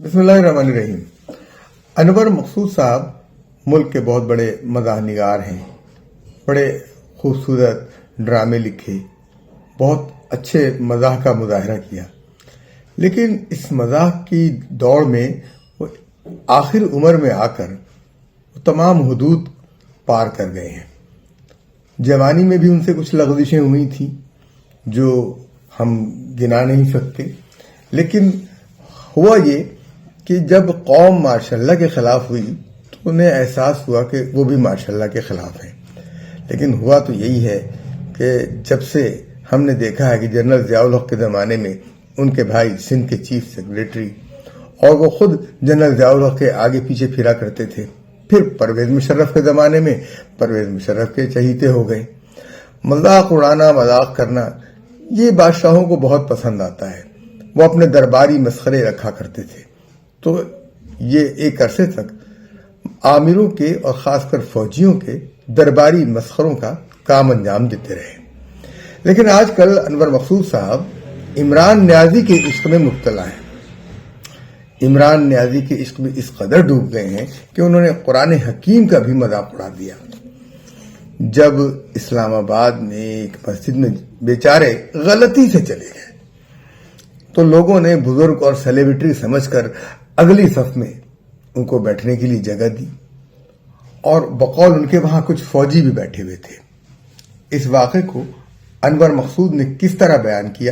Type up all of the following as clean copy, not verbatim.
بسم اللہ الرحمن الرحیم۔ انور مقصود صاحب ملک کے بہت بڑے مزاح نگار ہیں، بڑے خوبصورت ڈرامے لکھے، بہت اچھے مزاح کا مظاہرہ کیا، لیکن اس مزاح کی دوڑ میں وہ آخر عمر میں آ کر تمام حدود پار کر گئے ہیں۔ جوانی میں بھی ان سے کچھ لغزشیں ہوئی تھیں جو ہم گنا نہیں سکتے، لیکن ہوا یہ کہ جب قوم ماشاء اللہ کے خلاف ہوئی تو انہیں احساس ہوا کہ وہ بھی ماشاء اللہ کے خلاف ہیں۔ لیکن ہوا تو یہی ہے کہ جب سے ہم نے دیکھا ہے کہ جنرل ضیاء الحق کے زمانے میں ان کے بھائی سندھ کے چیف سیکریٹری اور وہ خود جنرل ضیاء الحق کے آگے پیچھے پھرا کرتے تھے، پھر پرویز مشرف کے زمانے میں پرویز مشرف کے چہیتے ہو گئے۔ مذاق اڑانا، مذاق کرنا یہ بادشاہوں کو بہت پسند آتا ہے، وہ اپنے درباری مسخرے رکھا کرتے تھے، تو یہ ایک عرصے تک آمروں کے اور خاص کر فوجیوں کے درباری مسخروں کا کام انجام دیتے رہے۔ لیکن آج کل انور مقصود صاحب عمران نیازی کے عشق میں مبتلا ہیں۔ عمران نیازی کے عشق میں اس قدر ڈوب گئے ہیں کہ انہوں نے قرآن حکیم کا بھی مذاق اڑا دیا۔ جب اسلام آباد میں ایک مسجد میں بیچارے غلطی سے چلے گئے تو لوگوں نے بزرگ اور سیلیبریٹی سمجھ کر اگلی صف میں ان کو بیٹھنے کے لیے جگہ دی، اور بقول ان کے وہاں کچھ فوجی بھی بیٹھے ہوئے تھے۔ اس واقعے کو انور مقصود نے کس طرح بیان کیا،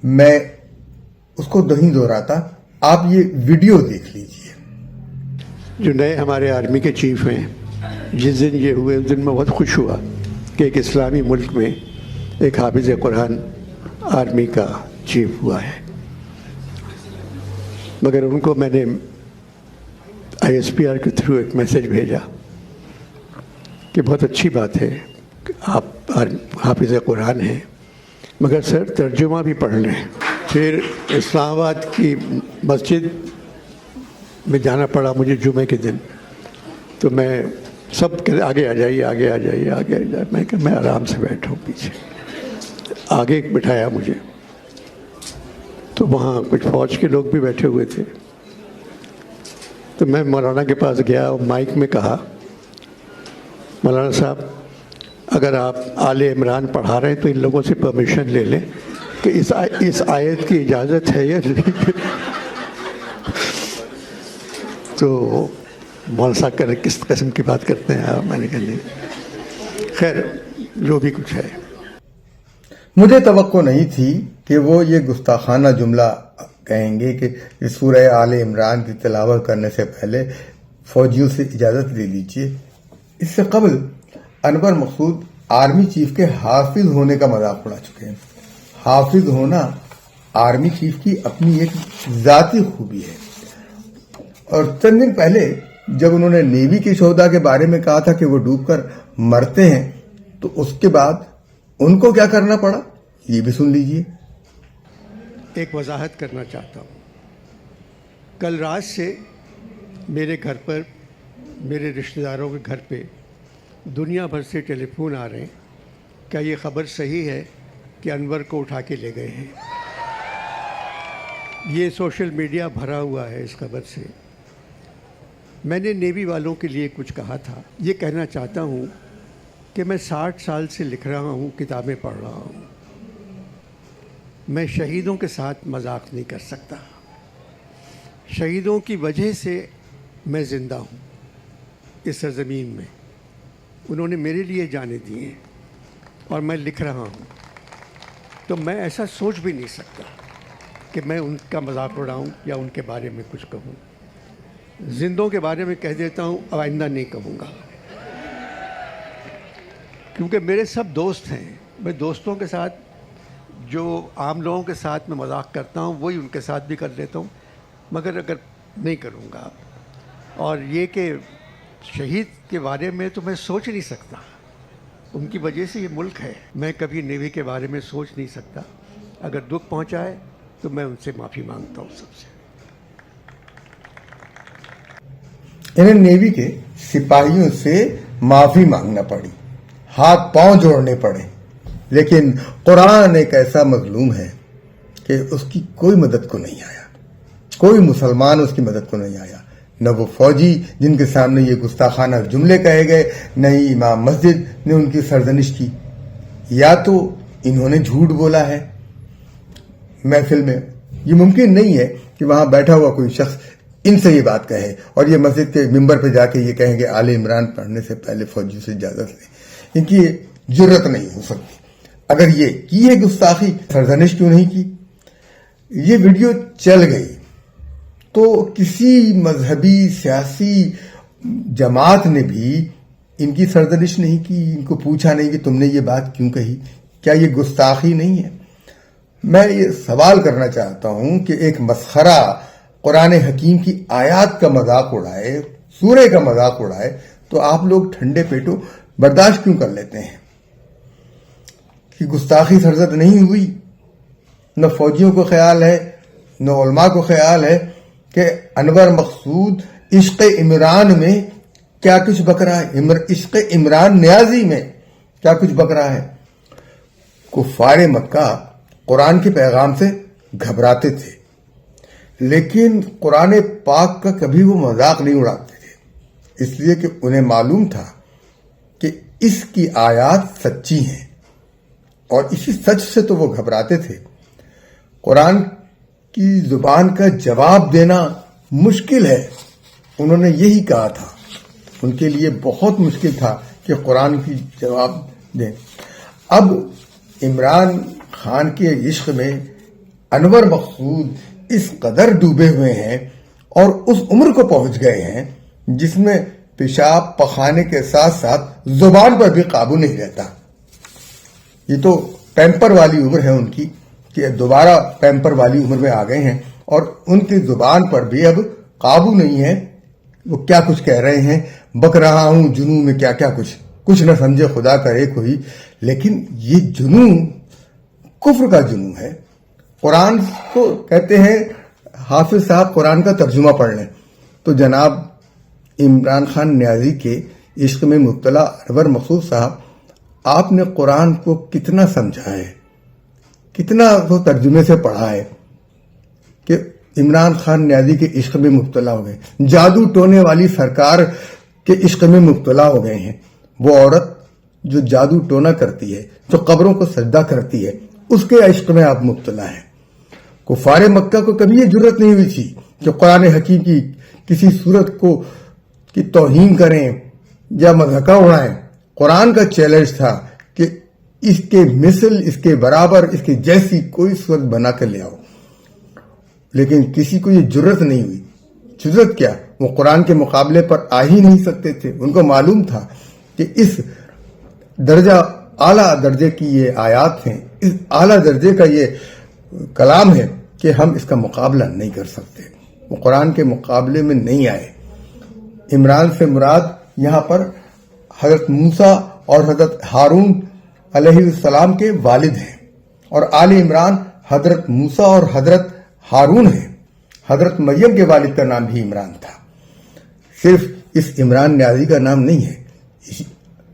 میں اس کو نہیں دہراتا، آپ یہ ویڈیو دیکھ لیجئے۔ جو نئے ہمارے آرمی کے چیف ہیں، جس دن یہ ہوئے اس دن میں بہت خوش ہوا کہ ایک اسلامی ملک میں ایک حافظ قرآن آرمی کا چیف ہوا ہے، مگر ان کو میں نے ISPR کے تھرو ایک میسج بھیجا کہ بہت اچھی بات ہے کہ آپ حافظ قرآن ہیں، مگر سر ترجمہ بھی پڑھ لیں۔ پھر اسلام آباد کی مسجد میں جانا پڑا مجھے جمعے کے دن، تو میں سب کے آگے آ جائیے، آگے آ جائیے، آگے آ جائیے، میں کہ میں آرام سے بیٹھا ہوں پیچھے۔ آگے بٹھایا مجھے تو وہاں کچھ فوج کے لوگ بھی بیٹھے ہوئے تھے، تو میں مولانا کے پاس گیا اور مائک میں کہا، مولانا صاحب اگر آپ آل عمران پڑھا رہے ہیں تو ان لوگوں سے پرمیشن لے لیں کہ اس آیت کی اجازت ہے یا نہیں۔ تو مولانا صاحب کہہ رہے کس قسم کی بات کرتے ہیں آپ؟ میں نے کہا نہیں، خیر جو بھی کچھ ہے۔ مجھے توقع نہیں تھی کہ وہ یہ گستاخانہ جملہ کہیں گے کہ سورہ آل عمران کی تلاوت کرنے سے پہلے فوجیوں سے اجازت لے لیجیے۔ اس سے قبل انور مقصود آرمی چیف کے حافظ ہونے کا مذاق اڑا چکے ہیں۔ حافظ ہونا آرمی چیف کی اپنی ایک ذاتی خوبی ہے، اور چند دن پہلے جب انہوں نے نیوی کے شہداء کے بارے میں کہا تھا کہ وہ ڈوب کر مرتے ہیں، تو اس کے بعد ان کو کیا کرنا پڑا یہ بھی سن لیجئے۔ ایک وضاحت کرنا چاہتا ہوں، کل رات سے میرے گھر پر، میرے رشتہ داروں کے گھر پہ دنیا بھر سے ٹیلی فون آ رہے ہیں، کیا یہ خبر صحیح ہے کہ انور کو اٹھا کے لے گئے ہیں؟ یہ سوشل میڈیا بھرا ہوا ہے اس خبر سے۔ میں نے نیوی والوں کے لیے کچھ کہا تھا، یہ کہنا چاہتا ہوں کہ میں 60 سال سے لکھ رہا ہوں، کتابیں پڑھ رہا ہوں، میں شہیدوں کے ساتھ مذاق نہیں کر سکتا۔ شہیدوں کی وجہ سے میں زندہ ہوں اس سرزمین میں، انہوں نے میرے لیے جانیں دی ہیں اور میں لکھ رہا ہوں، تو میں ایسا سوچ بھی نہیں سکتا کہ میں ان کا مذاق اڑاؤں یا ان کے بارے میں کچھ کہوں۔ زندوں کے بارے میں کہہ دیتا ہوں، آئندہ نہیں کہوں گا، کیونکہ میرے سب دوست ہیں۔ میں دوستوں کے ساتھ جو عام لوگوں کے ساتھ میں مذاق کرتا ہوں وہی ان کے ساتھ بھی کر لیتا ہوں، مگر اگر نہیں کروں گا۔ اور یہ کہ شہید کے بارے میں تو میں سوچ نہیں سکتا، ان کی وجہ سے یہ ملک ہے۔ میں کبھی نیوی کے بارے میں سوچ نہیں سکتا، اگر دکھ پہنچائے تو میں ان سے معافی مانگتا ہوں سب سے۔ انہیں نیوی کے سپاہیوں سے معافی مانگنا پڑی، ہاتھ پاؤں جوڑنے پڑے، لیکن قرآن ایک ایسا مظلوم ہے کہ اس کی کوئی مدد کو نہیں آیا۔ کوئی مسلمان اس کی مدد کو نہیں آیا، نہ وہ فوجی جن کے سامنے یہ گستاخانہ جملے کہے گئے، نہ ہی امام مسجد نے ان کی سرزنش کی۔ یا تو انہوں نے جھوٹ بولا ہے محفل میں، یہ ممکن نہیں ہے کہ وہاں بیٹھا ہوا کوئی شخص ان سے یہ بات کہے اور یہ مسجد کے ممبر پہ جا کے یہ کہیں گے آل عمران پڑھنے سے پہلے فوجیوں سے اجازت لیں۔ ان کی جرت نہیں ہو سکتی۔ اگر یہ کی ہے گستاخی، سرزنش کیوں نہیں کی؟ یہ ویڈیو چل گئی تو کسی مذہبی سیاسی جماعت نے بھی ان کی سرزنش نہیں کی، ان کو پوچھا نہیں کہ تم نے یہ بات کیوں کہی؟ کیا یہ گستاخی نہیں ہے؟ میں یہ سوال کرنا چاہتا ہوں کہ ایک مسخرہ قرآن حکیم کی آیات کا مذاق اڑائے، سورہ کا مذاق اڑائے، تو آپ لوگ ٹھنڈے پیٹوں برداشت کیوں کر لیتے ہیں؟ کہ گستاخی سرزد نہیں ہوئی؟ نہ فوجیوں کو خیال ہے، نہ علماء کو خیال ہے کہ انور مقصود عشق عمران میں کیا کچھ بک رہا ہے، عشق عمران نیازی میں کیا کچھ بک رہا ہے۔ کفار مکہ قرآن کے پیغام سے گھبراتے تھے، لیکن قرآن پاک کا کبھی وہ مذاق نہیں اڑاتے تھے، اس لیے کہ انہیں معلوم تھا کہ اس کی آیات سچی ہیں، اور اسی سچ سے تو وہ گھبراتے تھے۔ قرآن کی زبان کا جواب دینا مشکل ہے، انہوں نے یہی کہا تھا، ان کے لیے بہت مشکل تھا کہ قرآن کی جواب دیں۔ اب عمران خان کے عشق میں انور مقصود اس قدر ڈوبے ہوئے ہیں اور اس عمر کو پہنچ گئے ہیں جس میں پیشاب پخانے کے ساتھ ساتھ زبان پر بھی قابو نہیں رہتا۔ یہ تو پیمپر والی عمر ہے ان کی، کہ دوبارہ پیمپر والی عمر میں آ گئے ہیں، اور ان کی زبان پر بھی اب قابو نہیں ہے۔ وہ کیا کچھ کہہ رہے ہیں، بک رہا ہوں جنوں میں کیا کیا کچھ نہ سمجھے خدا کرے کوئی، لیکن یہ جنوں کفر کا جنوں ہے۔ قرآن کو کہتے ہیں حافظ صاحب قرآن کا ترجمہ پڑھ لیں، تو جناب عمران خان نیازی کے عشق میں مبتلا انور مقصود صاحب، آپ نے قرآن کو کتنا سمجھا ہے، کتنا وہ ترجمے سے پڑھا ہے کہ عمران خان نیازی کے عشق میں مبتلا ہو گئے، جادو ٹونے والی سرکار کے عشق میں مبتلا ہو گئے ہیں۔ وہ عورت جو جادو ٹونا کرتی ہے، جو قبروں کو سجدہ کرتی ہے، اس کے عشق میں آپ مبتلا ہیں۔ کفار مکہ کو کبھی یہ جرت نہیں ہوئی تھی کہ قرآن حکیم کی کسی صورت کی توہین کریں یا مذاق اڑائیں۔ قرآن کا چیلنج تھا کہ اس کے مثل، اس کے برابر، اس کے جیسی کوئی صورت بنا کر لے آؤ، لیکن کسی کو یہ جرت نہیں ہوئی۔ جرت کیا، وہ قرآن کے مقابلے پر آ ہی نہیں سکتے تھے۔ ان کو معلوم تھا کہ اس درجہ اعلیٰ درجے کی یہ آیات ہیں، اس اعلیٰ درجے کا یہ کلام ہے کہ ہم اس کا مقابلہ نہیں کر سکتے۔ وہ قرآن کے مقابلے میں نہیں آئے۔ عمران سے مراد یہاں پر حضرت موسیٰ اور حضرت ہارون علیہ السلام کے والد ہیں، اور آل عمران حضرت موسیٰ اور حضرت ہارون ہیں۔ حضرت مریم کے والد کا نام بھی عمران تھا، صرف اس عمران نیازی کا نام نہیں ہے۔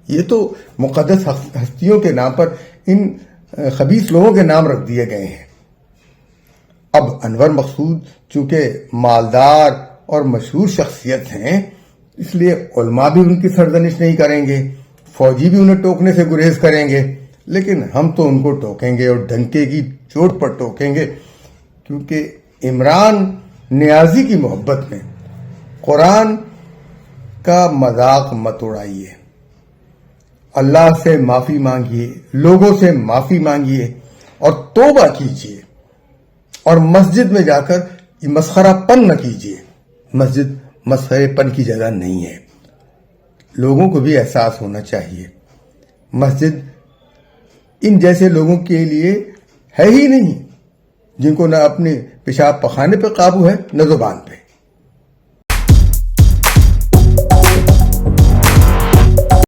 یہ تو مقدس ہستیوں کے نام پر ان خبیث لوگوں کے نام رکھ دیے گئے ہیں۔ اب انور مقصود چونکہ مالدار اور مشہور شخصیت ہیں، اس لیے علماء بھی ان کی سرزنش نہیں کریں گے، فوجی بھی انہیں ٹوکنے سے گریز کریں گے، لیکن ہم تو ان کو ٹوکیں گے اور ڈنکے کی چوٹ پر ٹوکیں گے، کیونکہ عمران نیازی کی محبت میں قرآن کا مذاق مت اڑائیے۔ اللہ سے معافی مانگیے، لوگوں سے معافی مانگیے اور توبہ کیجیے، اور مسجد میں جا کر یہ مسخرہ پن نہ کیجیے۔ مسجد مسخرے پن کی جگہ نہیں ہے۔ لوگوں کو بھی احساس ہونا چاہیے مسجد ان جیسے لوگوں کے لیے ہے ہی نہیں، جن کو نہ اپنے پیشاب پخانے پہ قابو ہے، نہ زبان پہ۔